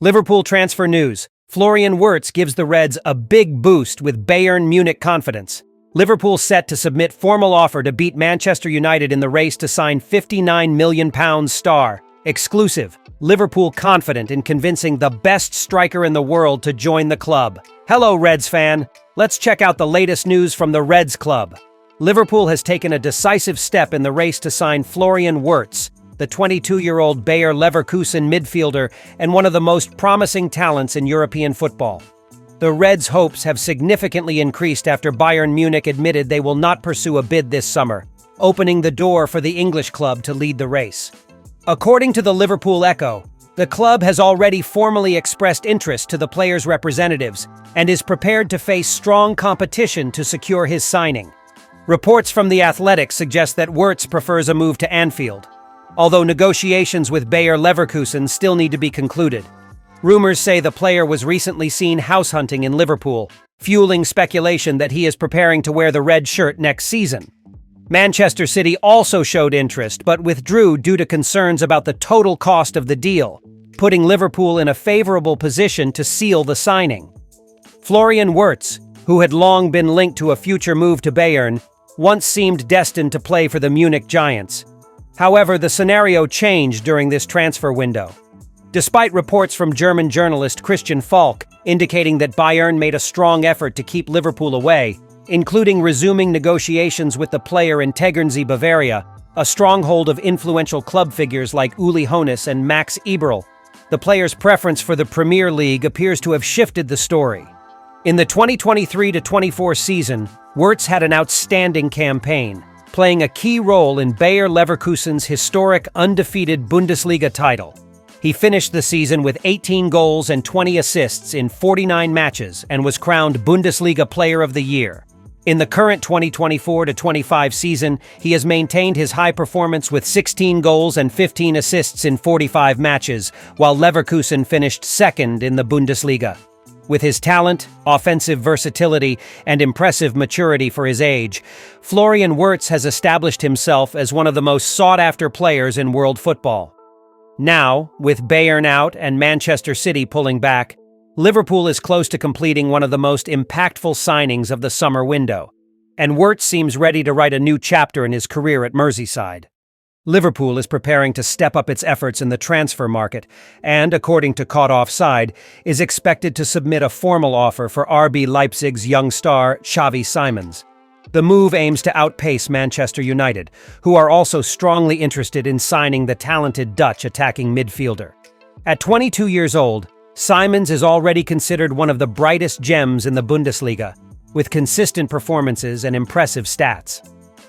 Liverpool transfer news. Florian Wirtz gives the Reds a big boost with Bayern Munich confidence. Liverpool set to submit formal offer to beat Manchester United in the race to sign £59 million star. Exclusive. Liverpool confident in convincing the best striker in the world to join the club. Hello, Reds fan. Let's check out the latest news from the Reds club. Liverpool has taken a decisive step in the race to sign Florian Wirtz, the 22-year-old Bayer Leverkusen midfielder and one of the most promising talents in European football. The Reds' hopes have significantly increased after Bayern Munich admitted they will not pursue a bid this summer, opening the door for the English club to lead the race. According to the Liverpool Echo, the club has already formally expressed interest to the player's representatives and is prepared to face strong competition to secure his signing. Reports from The Athletic suggest that Wirtz prefers a move to Anfield, although negotiations with Bayer Leverkusen still need to be concluded. Rumors say the player was recently seen house hunting in Liverpool, fueling speculation that he is preparing to wear the red shirt next season. Manchester City also showed interest but withdrew due to concerns about the total cost of the deal, putting Liverpool in a favorable position to seal the signing. Florian Wirtz, who had long been linked to a future move to Bayern, once seemed destined to play for the Munich Giants. However, the scenario changed during this transfer window. Despite reports from German journalist Christian Falk indicating that Bayern made a strong effort to keep Liverpool away, including resuming negotiations with the player in Tegernsee, Bavaria, a stronghold of influential club figures like Uli Hoeneß and Max Eberl, the player's preference for the Premier League appears to have shifted the story. In the 2023-24 season, Wirtz had an outstanding campaign, playing a key role in Bayer Leverkusen's historic undefeated Bundesliga title. He finished the season with 18 goals and 20 assists in 49 matches and was crowned Bundesliga Player of the Year. In the current 2024-25 season, he has maintained his high performance with 16 goals and 15 assists in 45 matches, while Leverkusen finished second in the Bundesliga. With his talent, offensive versatility, and impressive maturity for his age, Florian Wirtz has established himself as one of the most sought-after players in world football. Now, with Bayern out and Manchester City pulling back, Liverpool is close to completing one of the most impactful signings of the summer window, and Wirtz seems ready to write a new chapter in his career at Merseyside. Liverpool is preparing to step up its efforts in the transfer market and, according to Caught Offside, is expected to submit a formal offer for RB Leipzig's young star Xavi Simons. The move aims to outpace Manchester United, who are also strongly interested in signing the talented Dutch attacking midfielder. At 22 years old, Simons is already considered one of the brightest gems in the Bundesliga, with consistent performances and impressive stats.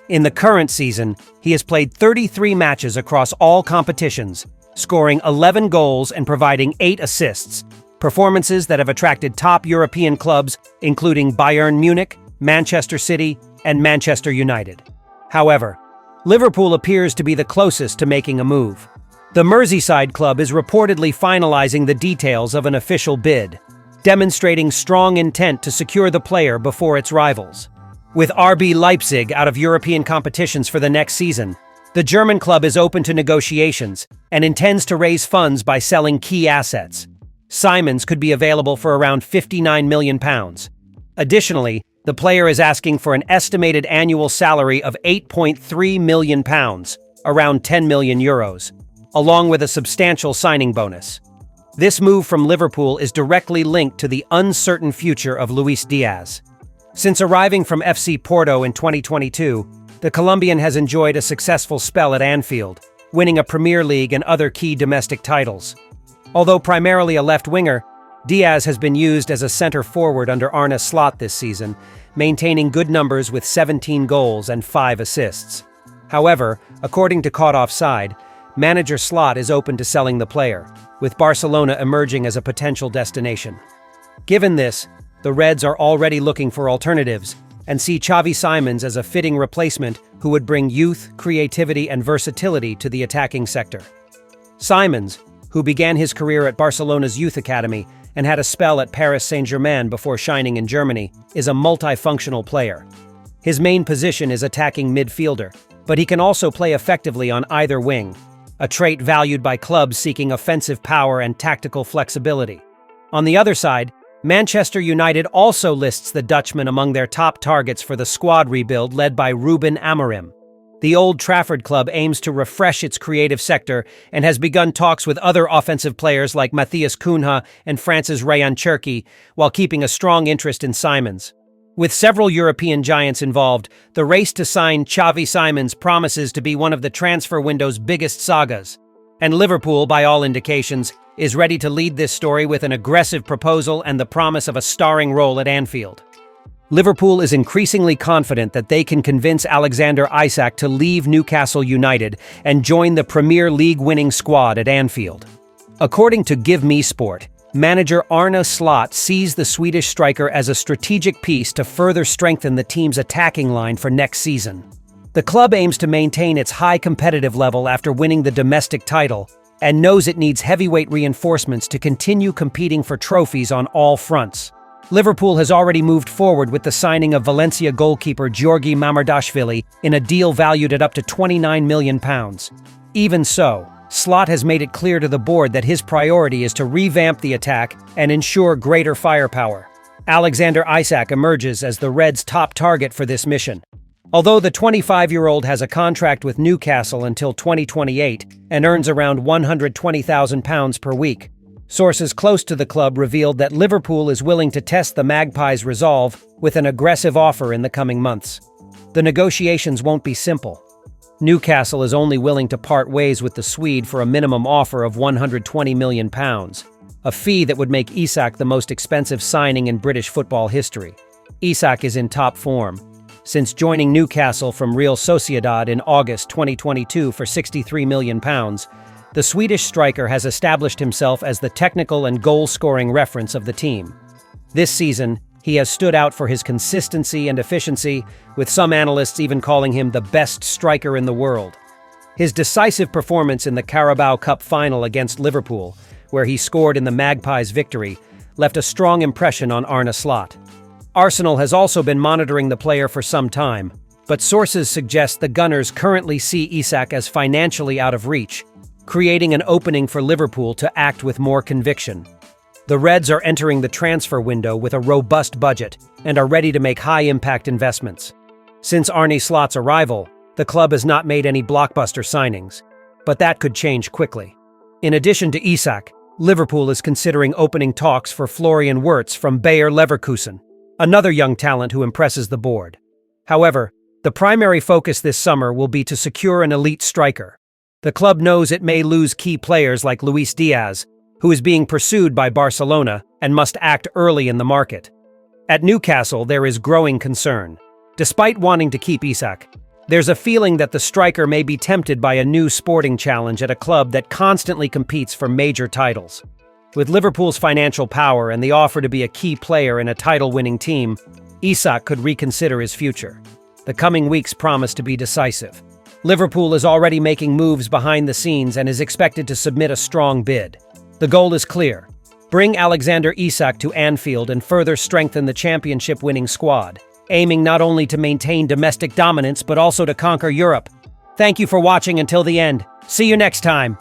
In the current season, he has played 33 matches across all competitions, scoring 11 goals and providing 8 assists, performances that have attracted top European clubs including Bayern Munich, Manchester City, and Manchester United. However, Liverpool appears to be the closest to making a move. The Merseyside club is reportedly finalizing the details of an official bid, demonstrating strong intent to secure the player before its rivals. With RB Leipzig out of European competitions for the next season, the German club is open to negotiations and intends to raise funds by selling key assets. Simons could be available for around £59 million. Additionally, the player is asking for an estimated annual salary of £8.3 million, around €10 million, along with a substantial signing bonus. This move from Liverpool is directly linked to the uncertain future of Luis Diaz. Since arriving from FC Porto in 2022, the Colombian has enjoyed a successful spell at Anfield, winning a Premier League and other key domestic titles. Although primarily a left winger, Diaz has been used as a center forward under Arne Slot this season, maintaining good numbers with 17 goals and 5 assists. However, according to Caught Offside, manager Slot is open to selling the player, with Barcelona emerging as a potential destination. Given this, the Reds are already looking for alternatives and see Xavi Simons as a fitting replacement who would bring youth, creativity, and versatility to the attacking sector. Simons, who began his career at Barcelona's youth academy and had a spell at Paris Saint-Germain before shining in Germany, is a multifunctional player. His main position is attacking midfielder, but he can also play effectively on either wing, a trait valued by clubs seeking offensive power and tactical flexibility. On the other side, Manchester United also lists the Dutchman among their top targets for the squad rebuild led by Ruben Amorim. The Old Trafford club aims to refresh its creative sector and has begun talks with other offensive players like Matthias Cunha and France's Ryan Cherki, while keeping a strong interest in Simons. With several European giants involved, the race to sign Xavi Simons promises to be one of the transfer window's biggest sagas. And Liverpool, by all indications, is ready to lead this story with an aggressive proposal and the promise of a starring role at Anfield. Liverpool is increasingly confident that they can convince Alexander Isak to leave Newcastle United and join the Premier League winning squad at Anfield. According to Give Me Sport, manager Arne Slot sees the Swedish striker as a strategic piece to further strengthen the team's attacking line for next season. The club aims to maintain its high competitive level after winning the domestic title and knows it needs heavyweight reinforcements to continue competing for trophies on all fronts. Liverpool has already moved forward with the signing of Valencia goalkeeper Georgi Mamardashvili in a deal valued at up to £29 million. Even so, Slot has made it clear to the board that his priority is to revamp the attack and ensure greater firepower. Alexander Isak emerges as the Reds' top target for this mission. Although the 25-year-old has a contract with Newcastle until 2028 and earns around £120,000 per week, sources close to the club revealed that Liverpool is willing to test the Magpies' resolve with an aggressive offer in the coming months. The negotiations won't be simple. Newcastle is only willing to part ways with the Swede for a minimum offer of £120 million, a fee that would make Isak the most expensive signing in British football history. Isak is in top form. Since joining Newcastle from Real Sociedad in August 2022 for £63 million, the Swedish striker has established himself as the technical and goal-scoring reference of the team. This season, he has stood out for his consistency and efficiency, with some analysts even calling him the best striker in the world. His decisive performance in the Carabao Cup final against Liverpool, where he scored in the Magpies' victory, left a strong impression on Arne Slot. Arsenal has also been monitoring the player for some time, but sources suggest the Gunners currently see Isak as financially out of reach, creating an opening for Liverpool to act with more conviction. The Reds are entering the transfer window with a robust budget and are ready to make high-impact investments. Since Arne Slot's arrival, the club has not made any blockbuster signings, but that could change quickly. In addition to Isak, Liverpool is considering opening talks for Florian Wirtz from Bayer Leverkusen, another young talent who impresses the board. However, the primary focus this summer will be to secure an elite striker. The club knows it may lose key players like Luis Diaz, who is being pursued by Barcelona and must act early in the market. At Newcastle, there is growing concern. Despite wanting to keep Isak, there's a feeling that the striker may be tempted by a new sporting challenge at a club that constantly competes for major titles. With Liverpool's financial power and the offer to be a key player in a title-winning team, Isak could reconsider his future. The coming weeks promise to be decisive. Liverpool is already making moves behind the scenes and is expected to submit a strong bid. The goal is clear: bring Alexander Isak to Anfield and further strengthen the championship-winning squad, aiming not only to maintain domestic dominance but also to conquer Europe. Thank you for watching until the end. See you next time.